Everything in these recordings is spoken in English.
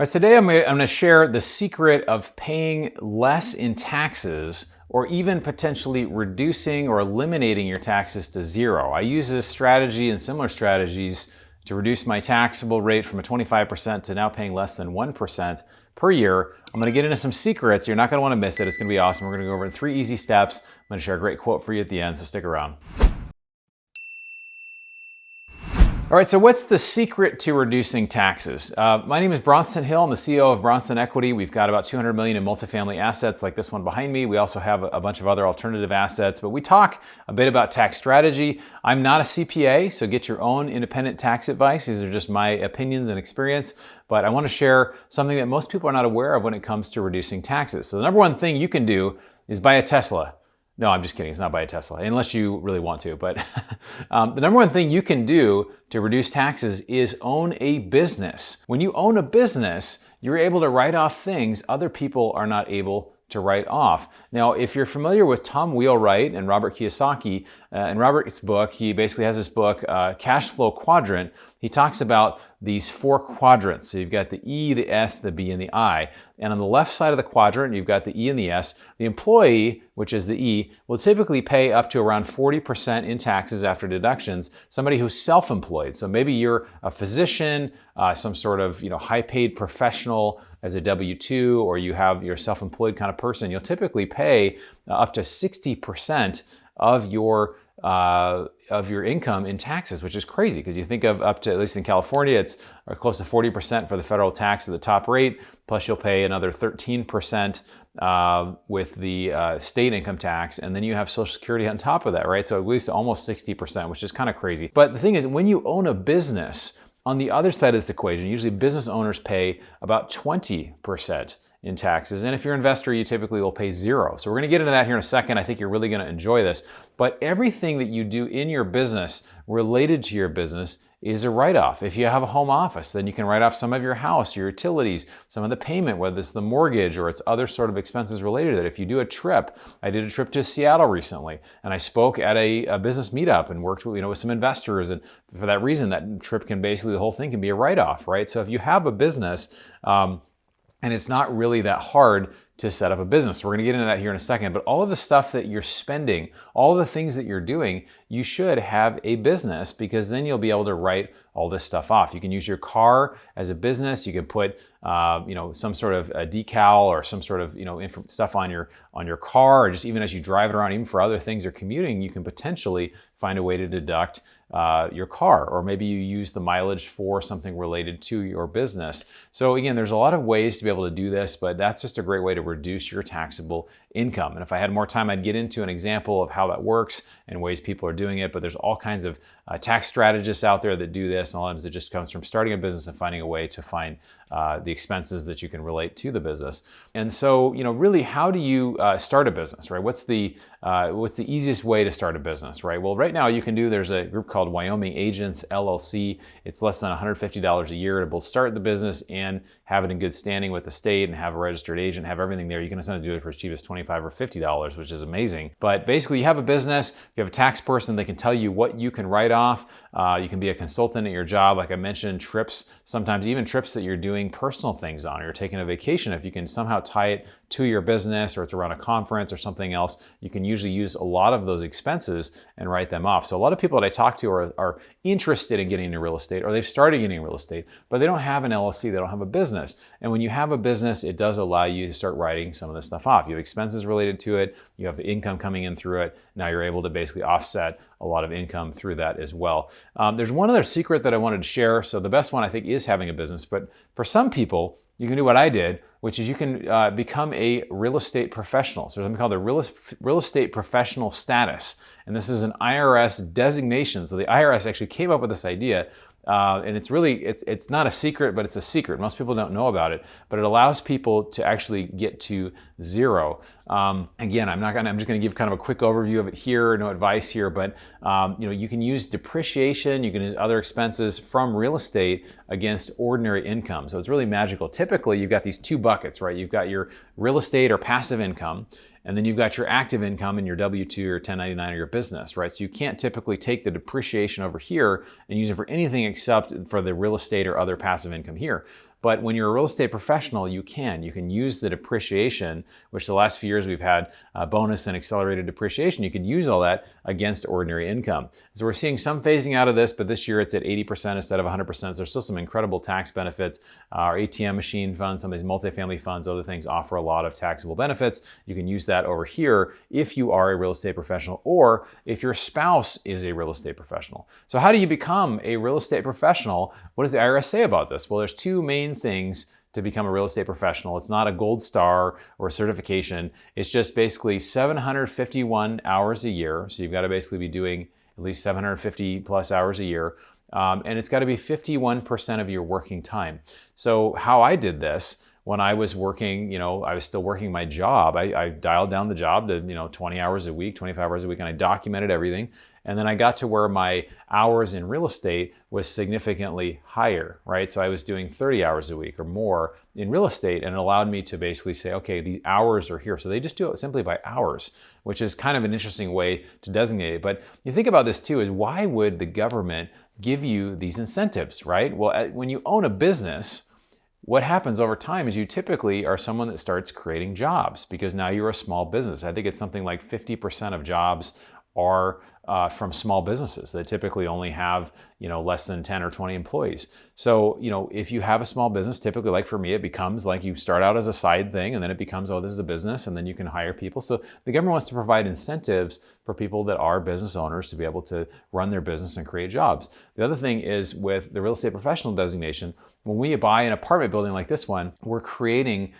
All right, today I'm going to share the secret of paying less in taxes or even potentially reducing or eliminating your taxes to zero. I use this strategy and similar strategies to reduce my taxable rate from a 25% to now paying less than 1% per year. I'm going to get into some secrets. You're not going to want to miss it. It's going to be awesome. We're going to go over 3 easy steps. I'm going to share a great quote for you at the end, so stick around. All right, so what's the secret to reducing taxes? My name is Bronson Hill. I'm the CEO of Bronson Equity. We've got about $200 million in multifamily assets like this one behind me. We also have a bunch of other alternative assets, but we talk a bit about tax strategy. I'm not a CPA, so get your own independent tax advice. These are just my opinions and experience, but I want to share something that most people are not aware of when it comes to reducing taxes. So the number one thing you can do is buy a Tesla. No, I'm just kidding. It's not buy a Tesla, unless you really want to. But the number one thing you can do to reduce taxes is own a business. When you own a business, you're able to write off things other people are not able to write off. Now, if you're familiar with Tom Wheelwright and Robert Kiyosaki, in Robert's book, he basically has this book, Cash Flow Quadrant. He talks about these 4 quadrants. So you've got the E, the S, the B, and the I. And on the left side of the quadrant, you've got the E and the S. The employee, which is the E, will typically pay up to around 40% in taxes after deductions. Somebody who's self-employed. So maybe you're a physician, some sort of high-paid professional as a W-2, or you're a self-employed kind of person. You'll typically pay up to 60% of your income in taxes, which is crazy because you think of up to, at least in California, it's close to 40% for the federal tax at the top rate, plus you'll pay another 13% with the state income tax, and then you have Social Security on top of that, right? So at least almost 60%, which is kind of crazy. But the thing is, when you own a business, on the other side of this equation, usually business owners pay about 20% in taxes. And if you're an investor, you typically will pay 0. So we're going to get into that here in a second. I think you're really going to enjoy this. But everything that you do in your business related to your business is a write-off. If you have a home office, then you can write off some of your house, your utilities, some of the payment, whether it's the mortgage or it's other sort of expenses related to that. If you do a trip, I did a trip to Seattle recently, and I spoke at a business meetup and worked with some investors, and for that reason, that trip can basically, the whole thing can be a write-off, right? So if you have a business, and it's not really that hard to set up a business. We're going to get into that here in a second, but all of the stuff that you're spending, all of the things that you're doing, you should have a business, because then you'll be able to write all this stuff off. You can use your car as a business. You can put some sort of a decal or some sort of stuff on your car, or just even as you drive it around, even for other things or commuting, you can potentially find a way to deduct your car, or maybe you use the mileage for something related to your business. So again, there's a lot of ways to be able to do this, but that's just a great way to reduce your taxable income. And if I had more time, I'd get into an example of how that works and ways people are doing it, but there's all kinds of tax strategists out there that do this, and a lot of times it just comes from starting a business and finding a way to find the expenses that you can relate to the business. And so, really, how do you start a business, right? What's the easiest way to start a business, right? Well, right now you can there's a group called Wyoming Agents LLC. It's less than $150 a year to both start the business and have it in good standing with the state and have a registered agent, have everything there. You can essentially do it for as cheap as $25 or $50, which is amazing. But basically, you have a business, you have a tax person that can tell you what you can write off. You can be a consultant at your job, like I mentioned, trips, sometimes even trips that you're doing personal things on, or you're taking a vacation. If you can somehow tie it to your business, or it's around a conference or something else, you can usually use a lot of those expenses and write them off. So a lot of people that I talk to are interested in getting into real estate, or they've started getting into real estate, but they don't have an LLC, they don't have a business. And when you have a business, it does allow you to start writing some of this stuff off. You have expenses related to it, you have income coming in through it. Now you're able to basically offset a lot of income through that as well. There's one other secret that I wanted to share. So the best one, I think, is having a business. But for some people, you can do what I did, which is you can become a real estate professional. So there's something called the real estate professional status. And this is an IRS designation. So the IRS actually came up with this idea. And it's not a secret, but it's a secret. Most people don't know about it, but it allows people to actually get to 0. Again, I'm just going to give kind of a quick overview of it here, no advice here, but you can use depreciation, you can use other expenses from real estate against ordinary income. So it's really magical. Typically, you've got these 2 buckets, right? You've got your real estate or passive income, and then you've got your active income in your W-2 or 1099 or your business, right? So you can't typically take the depreciation over here and use it for anything except for the real estate or other passive income here. But when you're a real estate professional, you can use the depreciation, which the last few years we've had bonus and accelerated depreciation. You can use all that against ordinary income. So we're seeing some phasing out of this, but this year it's at 80% instead of 100%. So there's still some incredible tax benefits. Our ATM machine funds, some of these multifamily funds, other things offer a lot of taxable benefits. You can use that over here if you are a real estate professional or if your spouse is a real estate professional. So how do you become a real estate professional? What does the IRS say about this? Well, there's two main things to become a real estate professional. It's not a gold star or a certification. It's just basically 751 hours a year. So you've got to basically be doing at least 750 plus hours a year. And it's got to be 51% of your working time. So how I did this, when I was working, I was still working my job. I dialed down the job to, 20 hours a week, 25 hours a week, and I documented everything. And then I got to where my hours in real estate was significantly higher, right? So I was doing 30 hours a week or more in real estate, and it allowed me to basically say, okay, the hours are here. So they just do it simply by hours, which is kind of an interesting way to designate it. But you think about this too, is why would the government give you these incentives, right? Well, when you own a business, what happens over time is you typically are someone that starts creating jobs because now you're a small business. I think it's something like 50% of jobs are from small businesses that typically only have less than 10 or 20 employees. So if you have a small business, typically, like for me, it becomes like you start out as a side thing and then it becomes, oh, this is a business, and then you can hire people. So the government wants to provide incentives for people that are business owners to be able to run their business and create jobs. The other thing is with the real estate professional designation, when we buy an apartment building like this one, we're creating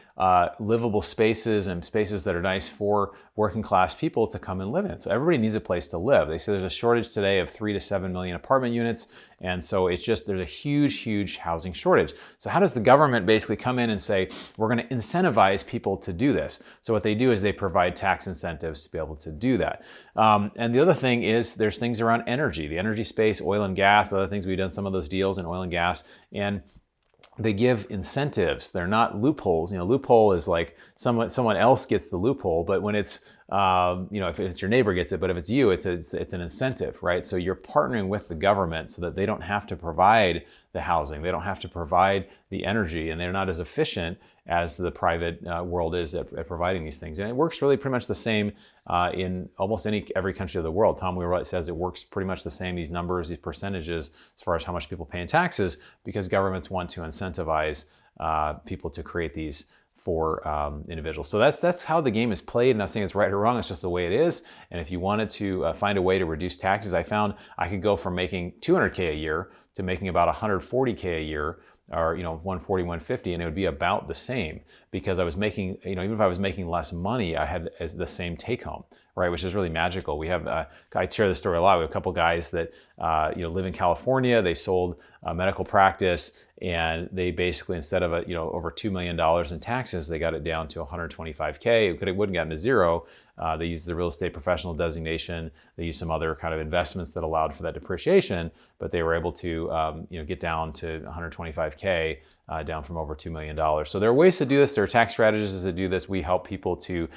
livable spaces and spaces that are nice for working class people to come and live in. So everybody needs a place to live. They say there's a shortage today of 3 to 7 million apartment units. And so it's just, there's a huge housing shortage. So how does the government basically come in and say, we're going to incentivize people to do this? So what they do is they provide tax incentives to be able to do that. And the other thing is there's things around energy, the energy space, oil and gas, other things. We've done some of those deals in oil and gas. And they give incentives. They're not loopholes. Loophole is like someone else gets the loophole, but when it's, if it's your neighbor gets it, but if it's you, it's an incentive, right? So you're partnering with the government so that they don't have to provide the housing, they don't have to provide the energy, and they're not as efficient as the private world is at providing these things. And it works really pretty much the same in almost every country of the world. Tom Wheelwright says it works pretty much the same, these numbers, these percentages, as far as how much people pay in taxes, because governments want to incentivize people to create these for individuals. So that's how the game is played. I'm not saying it's right or wrong, it's just the way it is. And if you wanted to find a way to reduce taxes, I found I could go from making $200K a year to making about $140K a year, or 140, 150, and it would be about the same, because I was making, even if I was making less money, I had as the same take home, right? Which is really magical. We have, I share this story a lot. We have a couple guys that, live in California. They sold a medical practice, and they basically, instead of over $2 million in taxes, they got it down to 125K. It wouldn't gotten to zero. They used the real estate professional designation. They used some other kind of investments that allowed for that depreciation, but they were able to get down to 125K, down from over $2 million. So there are ways to do this. There are tax strategies to do this. We help people to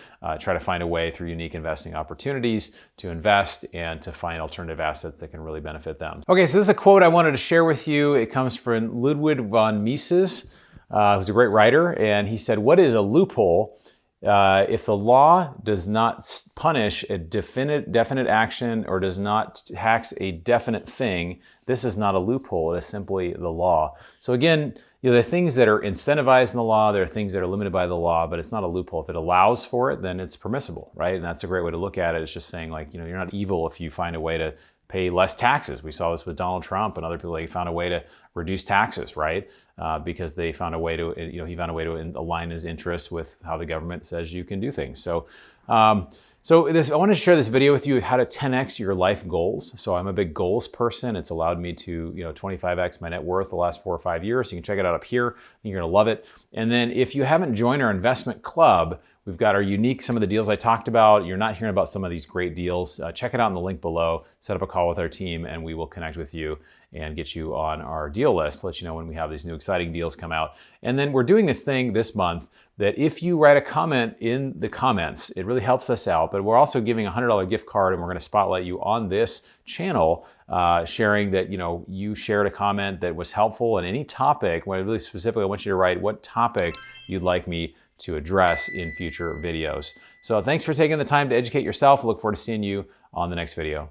try to find a way through unique investing opportunities to invest and to find alternative assets that can really benefit them. Okay, so this is a quote I wanted to share with you. It comes from Ludwig von Mises, who's a great writer, and he said, "What is a loophole? If the law does not punish a definite action or does not tax a definite thing, this is not a loophole, it is simply the law." So again, there are things that are incentivized in the law, there are things that are limited by the law, but it's not a loophole. If it allows for it, then it's permissible, right? And that's a great way to look at it. It's just saying, like, you're not evil if you find a way to pay less taxes. We saw this with Donald Trump and other people. They found a way to reduce taxes, right? Because they found a way to, he found a way to align his interests with how the government says you can do things. So, I wanted to share this video with you, how to 10x your life goals. So I'm a big goals person. It's allowed me to, 25x my net worth the last 4 or 5 years. You can check it out up here. You're going to love it. And then if you haven't joined our investment club, We've got our unique, some of the deals I talked about. You're not hearing about some of these great deals. Check it out in the link below. Set up a call with our team and we will connect with you and get you on our deal list, let you know when we have these new exciting deals come out. And then we're doing this thing this month that if you write a comment in the comments, it really helps us out, but we're also giving a $100 gift card and we're gonna spotlight you on this channel, sharing that you shared a comment that was helpful on any topic. When really specifically, I want you to write what topic you'd like me to address in future videos. So thanks for taking the time to educate yourself. Look forward to seeing you on the next video.